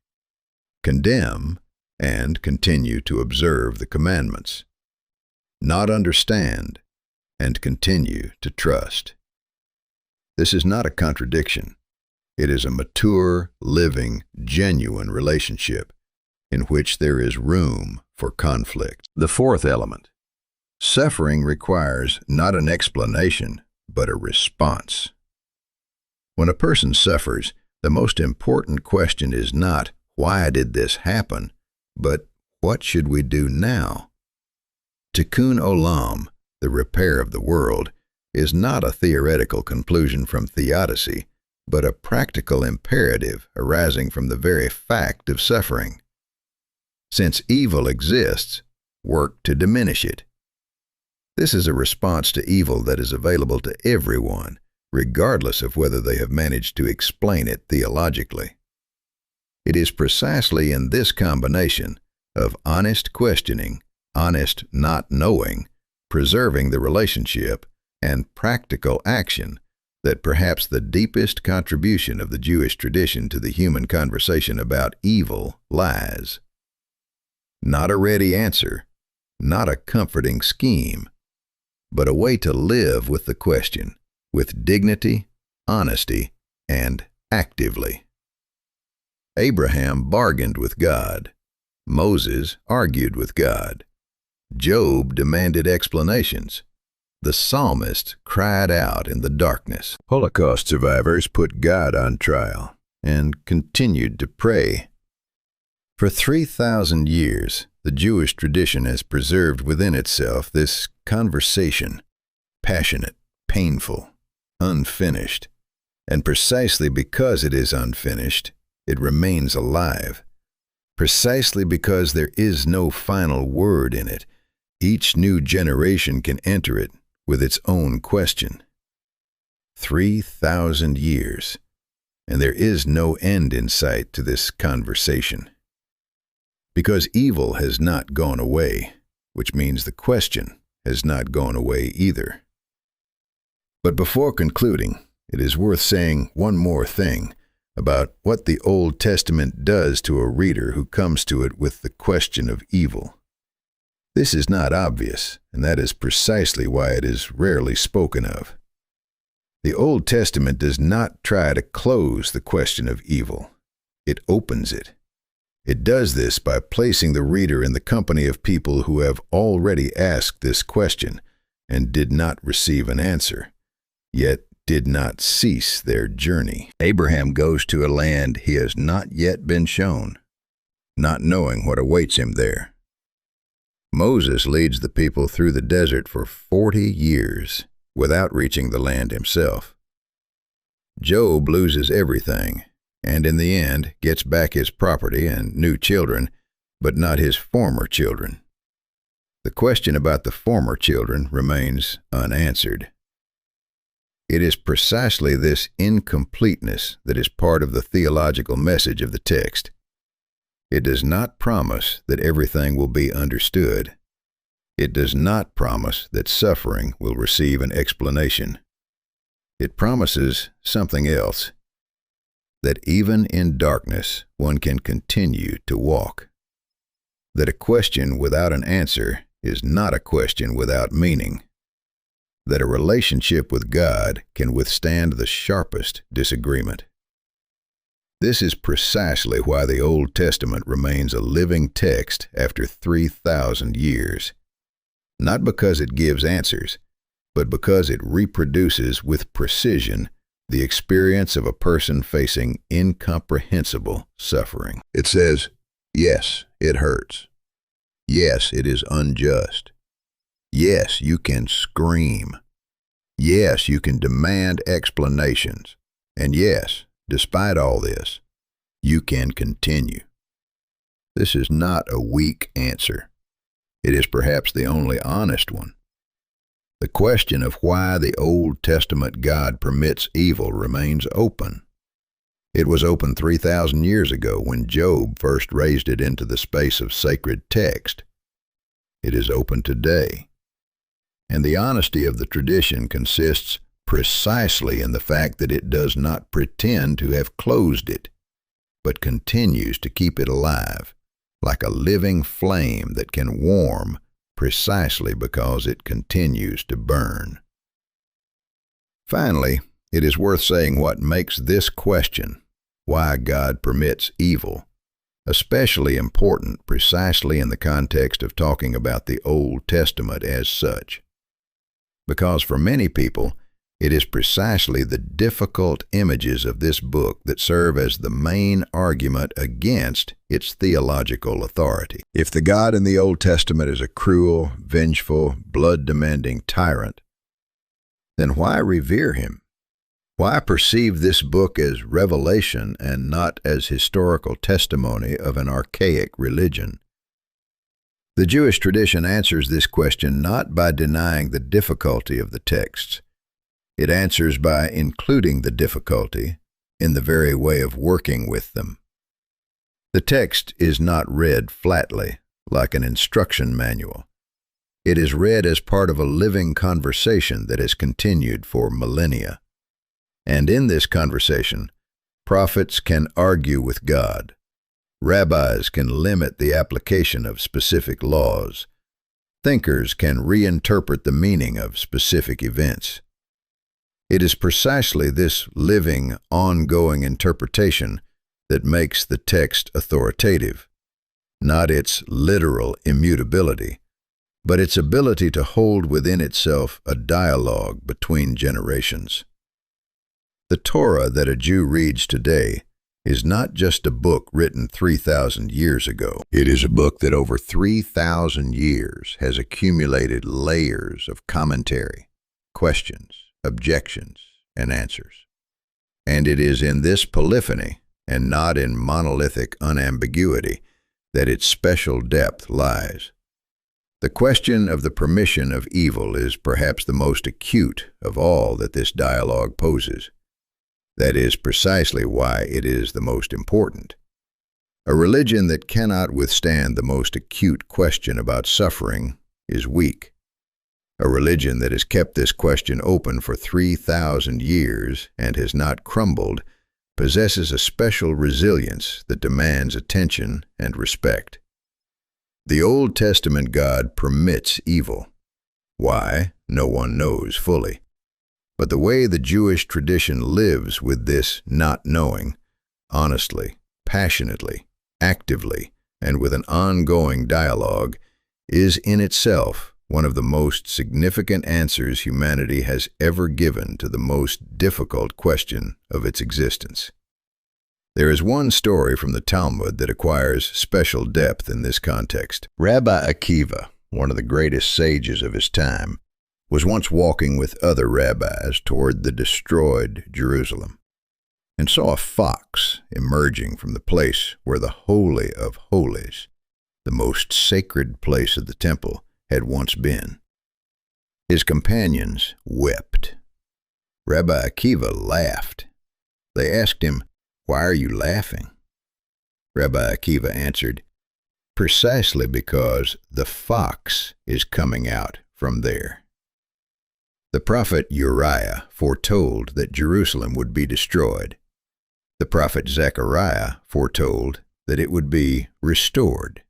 S1: condemn, and continue to observe the commandments, not understand, and continue to trust. This is not a contradiction. It is a mature, living, genuine relationship in which there is room for conflict. The fourth element, suffering requires not an explanation, but a response. When a person suffers, the most important question is not, why did this happen, but what should we do now? Tikkun Olam, the repair of the world, is not a theoretical conclusion from theodicy, but a practical imperative arising from the very fact of suffering. Since evil exists, work to diminish it. This is a response to evil that is available to everyone, regardless of whether they have managed to explain it theologically. It is precisely in this combination of honest questioning, honest not knowing, preserving the relationship, and practical action that perhaps the deepest contribution of the Jewish tradition to the human conversation about evil lies. Not a ready answer, not a comforting scheme, but a way to live with the question, with dignity, honesty, and actively. Abraham bargained with God. Moses argued with God. Job demanded explanations. The psalmist cried out in the darkness. Holocaust survivors put God on trial and continued to pray. For 3,000 years, the Jewish tradition has preserved within itself this conversation, passionate, painful, unfinished, and precisely because it is unfinished, it remains alive. Precisely because there is no final word in it, each new generation can enter it with its own question. 3,000 years, and there is no end in sight to this conversation. Because evil has not gone away, which means the question has not gone away either. But before concluding, it is worth saying one more thing about what the Old Testament does to a reader who comes to it with the question of evil. This is not obvious, and that is precisely why it is rarely spoken of. The Old Testament does not try to close the question of evil. It opens it. It does this by placing the reader in the company of people who have already asked this question and did not receive an answer, yet did not cease their journey. Abraham goes to a land he has not yet been shown, not knowing what awaits him there. Moses leads the people through the desert for 40 years without reaching the land himself. Job loses everything, and in the end gets back his property and new children, but not his former children. The question about the former children remains unanswered. It is precisely this incompleteness that is part of the theological message of the text. It does not promise that everything will be understood. It does not promise that suffering will receive an explanation. It promises something else, that even in darkness one can continue to walk. That a question without an answer is not a question without meaning. That a relationship with God can withstand the sharpest disagreement. This is precisely why the Old Testament remains a living text after 3,000 years. Not because it gives answers, but because it reproduces with precision the experience of a person facing incomprehensible suffering. It says, yes, it hurts. Yes, it is unjust. Yes, you can scream. Yes, you can demand explanations. And yes, despite all this, you can continue. This is not a weak answer. It is perhaps the only honest one. The question of why the Old Testament God permits evil remains open. It was open 3,000 years ago when Job first raised it into the space of sacred text. It is open today. And the honesty of the tradition consists precisely in the fact that it does not pretend to have closed it, but continues to keep it alive, like a living flame that can warm precisely because it continues to burn. Finally, it is worth saying what makes this question, why God permits evil, especially important precisely in the context of talking about the Old Testament as such. Because for many people, it is precisely the difficult images of this book that serve as the main argument against its theological authority. If the God in the Old Testament is a cruel, vengeful, blood-demanding tyrant, then why revere him? Why perceive this book as revelation and not as historical testimony of an archaic religion? The Jewish tradition answers this question not by denying the difficulty of the texts. It answers by including the difficulty in the very way of working with them. The text is not read flatly, like an instruction manual. It is read as part of a living conversation that has continued for millennia. And in this conversation, prophets can argue with God. Rabbis can limit the application of specific laws. Thinkers can reinterpret the meaning of specific events. It is precisely this living, ongoing interpretation that makes the text authoritative, not its literal immutability, but its ability to hold within itself a dialogue between generations. The Torah that a Jew reads today is not just a book written 3,000 years ago. It is a book that over 3,000 years has accumulated layers of commentary, questions, objections, and answers. And it is in this polyphony, and not in monolithic unambiguity, that its special depth lies. The question of the permission of evil is perhaps the most acute of all that this dialogue poses. That is precisely why it is the most important. A religion that cannot withstand the most acute question about suffering is weak. A religion that has kept this question open for 3,000 years and has not crumbled possesses a special resilience that demands attention and respect. The Old Testament God permits evil. Why, no one knows fully. But the way the Jewish tradition lives with this not knowing, honestly, passionately, actively, and with an ongoing dialogue, is in itself one of the most significant answers humanity has ever given to the most difficult question of its existence. There is one story from the Talmud that acquires special depth in this context. Rabbi Akiva, one of the greatest sages of his time, was once walking with other rabbis toward the destroyed Jerusalem, and saw a fox emerging from the place where the Holy of Holies, the most sacred place of the temple, had once been. His companions wept. Rabbi Akiva laughed. They asked him, "Why are you laughing?" Rabbi Akiva answered, "Precisely because the fox is coming out from there." The prophet Uriah foretold that Jerusalem would be destroyed. The prophet Zechariah foretold that it would be restored.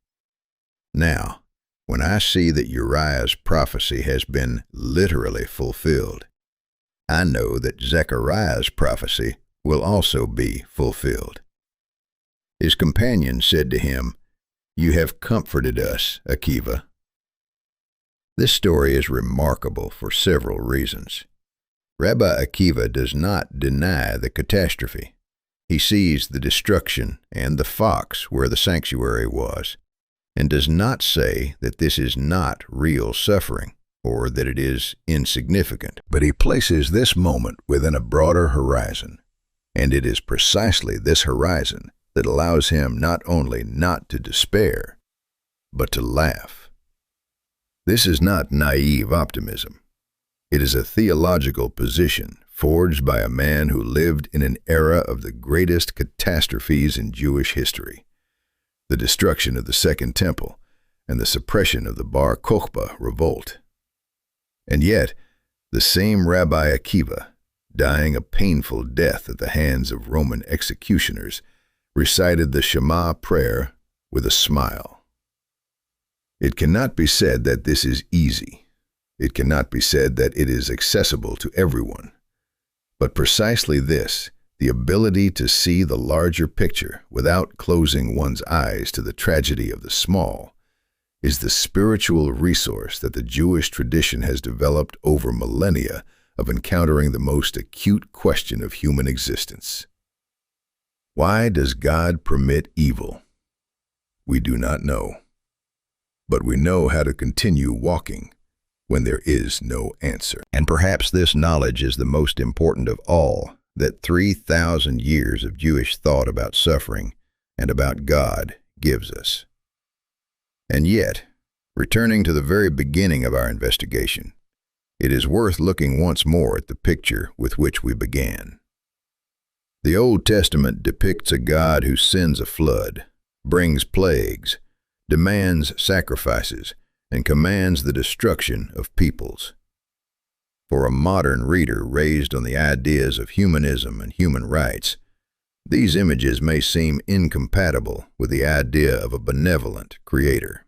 S1: Now, when I see that Uriah's prophecy has been literally fulfilled, I know that Zechariah's prophecy will also be fulfilled. His companions said to him, "You have comforted us, Akiva." This story is remarkable for several reasons. Rabbi Akiva does not deny the catastrophe. He sees the destruction and the fox where the sanctuary was, and does not say that this is not real suffering or that it is insignificant. But he places this moment within a broader horizon, and it is precisely this horizon that allows him not only not to despair, but to laugh. This is not naive optimism. It is a theological position forged by a man who lived in an era of the greatest catastrophes in Jewish history, the destruction of the Second Temple and the suppression of the Bar Kokhba revolt. And yet, the same Rabbi Akiva, dying a painful death at the hands of Roman executioners, recited the Shema prayer with a smile. It cannot be said that this is easy. It cannot be said that it is accessible to everyone. But precisely this, the ability to see the larger picture without closing one's eyes to the tragedy of the small, is the spiritual resource that the Jewish tradition has developed over millennia of encountering the most acute question of human existence. Why does God permit evil? We do not know. But we know how to continue walking when there is no answer. And perhaps this knowledge is the most important of all that 3,000 years of Jewish thought about suffering and about God gives us. And yet, returning to the very beginning of our investigation, it is worth looking once more at the picture with which we began. The Old Testament depicts a God who sends a flood, brings plagues, demands sacrifices, and commands the destruction of peoples. For a modern reader raised on the ideas of humanism and human rights, these images may seem incompatible with the idea of a benevolent creator.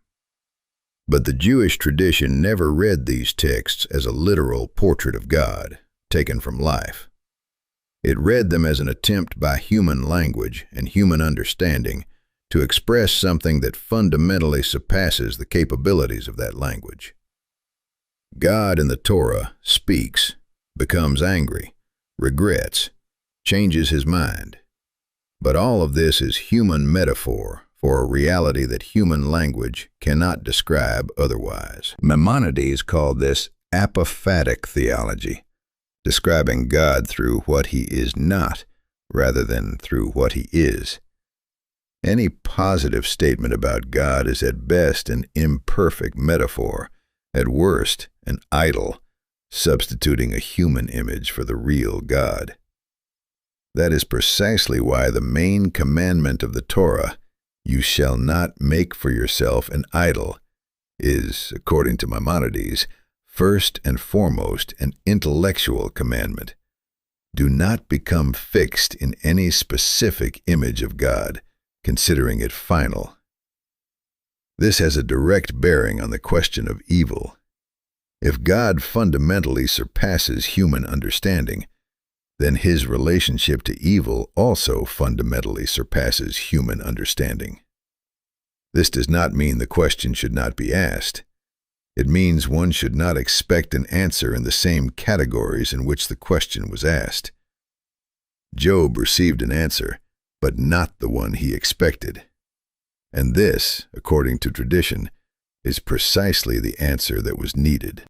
S1: But the Jewish tradition never read these texts as a literal portrait of God, taken from life. It read them as an attempt by human language and human understanding to express something that fundamentally surpasses the capabilities of that language. God in the Torah speaks, becomes angry, regrets, changes his mind. But all of this is human metaphor for a reality that human language cannot describe otherwise. Maimonides called this apophatic theology, describing God through what he is not rather than through what he is. Any positive statement about God is at best an imperfect metaphor, at worst an idol, substituting a human image for the real God. That is precisely why the main commandment of the Torah, "You shall not make for yourself an idol," is, according to Maimonides, first and foremost an intellectual commandment. Do not become fixed in any specific image of God, considering it final. This has a direct bearing on the question of evil. If God fundamentally surpasses human understanding, then his relationship to evil also fundamentally surpasses human understanding. This does not mean the question should not be asked. It means one should not expect an answer in the same categories in which the question was asked. Job received an answer, but not the one he expected. And this, according to tradition, is precisely the answer that was needed.